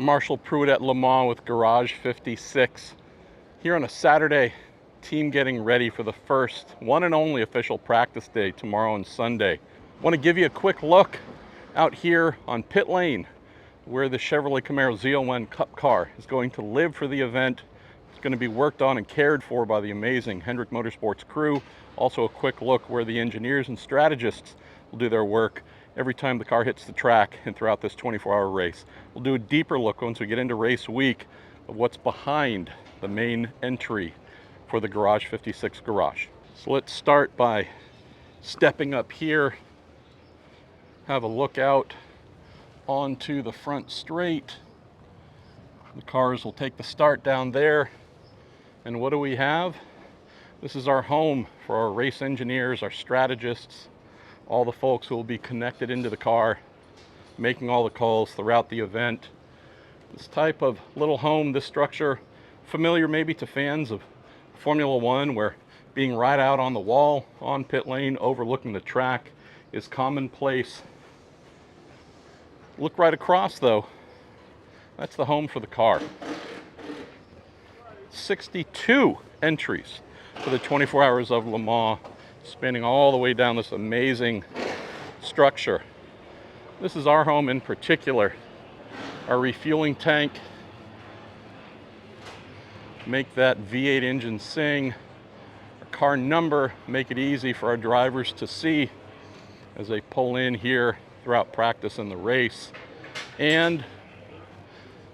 Marshall Pruitt at Le Mans with Garage 56. Here on a Saturday, team getting ready for the first, one and only official practice day tomorrow and Sunday. Want to give you a quick look out here on pit lane where the Chevrolet Camaro Z01 Cup car is going to live for the event. It's going to be worked on and cared for by the amazing Hendrick Motorsports crew. Also a quick look where the engineers and strategists will do their work every time the car hits the track and throughout this 24-hour race. We'll do a deeper look once we get into race week of what's behind the main entry for the Garage 56 garage. So let's start by stepping up here, have a look out onto the front straight. The cars will take the start down there. And what do we have? This is our home for our race engineers, our strategists, all the folks who will be connected into the car, making all the calls throughout the event. This type of little home, this structure, familiar maybe to fans of Formula One, where being right out on the wall, on pit lane, overlooking the track is commonplace. Look right across though, that's the home for the car. 62 entries for the 24 hours of Le Mans, spanning all the way down this amazing structure. This is our home in particular. Our refueling tank, make that V8 engine sing. Our car number, make it easy for our drivers to see as they pull in here throughout practice and the race. And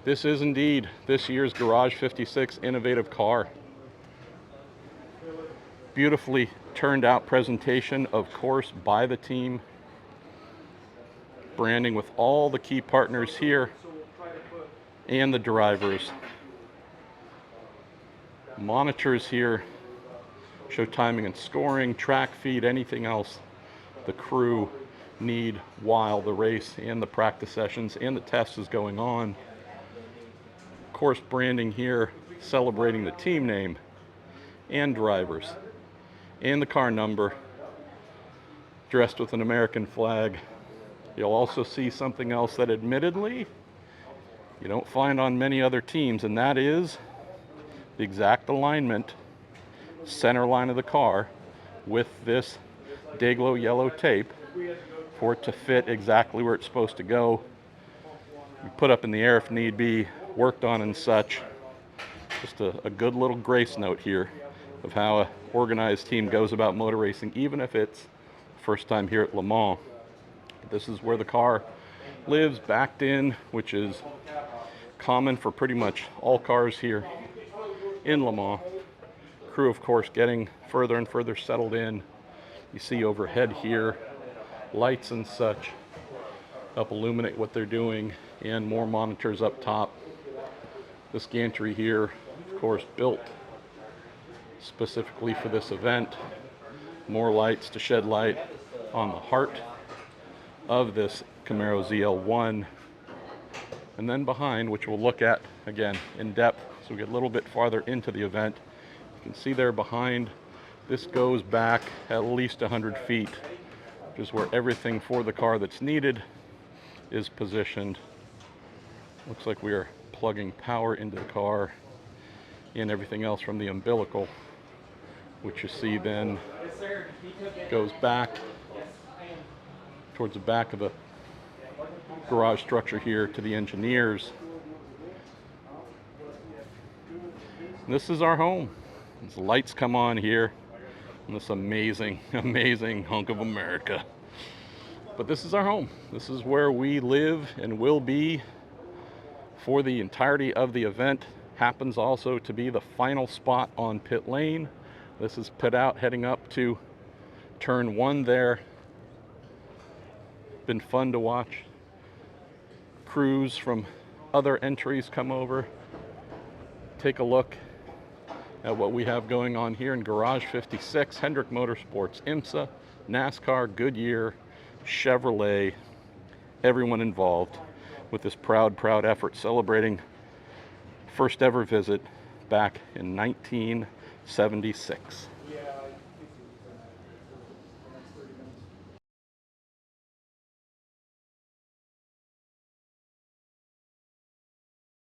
this is indeed this year's Garage 56 innovative car. Beautifully turned out presentation, of course, by the team. Branding with all the key partners here and the drivers. Monitors here show timing and scoring, track feed, anything else the crew need while the race and the practice sessions and the test is going on. Of course, branding here, celebrating the team name and drivers and the car number, dressed with an American flag. You'll also see something else that admittedly you don't find on many other teams, and that is the exact alignment, center line of the car with this Dayglow yellow tape for it to fit exactly where it's supposed to go. We put up in the air if need be, worked on and such. Just a good little grace note here of how an organized team goes about motor racing, even if it's first time here at Le Mans. This is where the car lives, backed in, which is common for pretty much all cars here in Le Mans. Crew, of course, getting further and further settled in. You see overhead here, lights and such help illuminate what they're doing, and more monitors up top. This gantry here, of course, built specifically for this event. More lights to shed light on the heart of this Camaro ZL1. And then behind, which we'll look at again in depth so we get a little bit farther into the event, you can see there behind, this goes back at least 100 feet, which is where everything for the car that's needed is positioned. Looks like we are plugging power into the car and everything else from the umbilical, which you see then goes back towards the back of the garage structure here to the engineers. And this is our home. As the lights come on here in this amazing, amazing hunk of America. But this is our home. This is where we live and will be for the entirety of the event. Happens also to be the final spot on pit lane. This is pit out heading up to turn 1 there. Been fun to watch. Crews from other entries come over, take a look at what we have going on here in Garage 56, Hendrick Motorsports, IMSA, NASCAR, Goodyear, Chevrolet, everyone involved with this proud effort celebrating first ever visit back in 1976.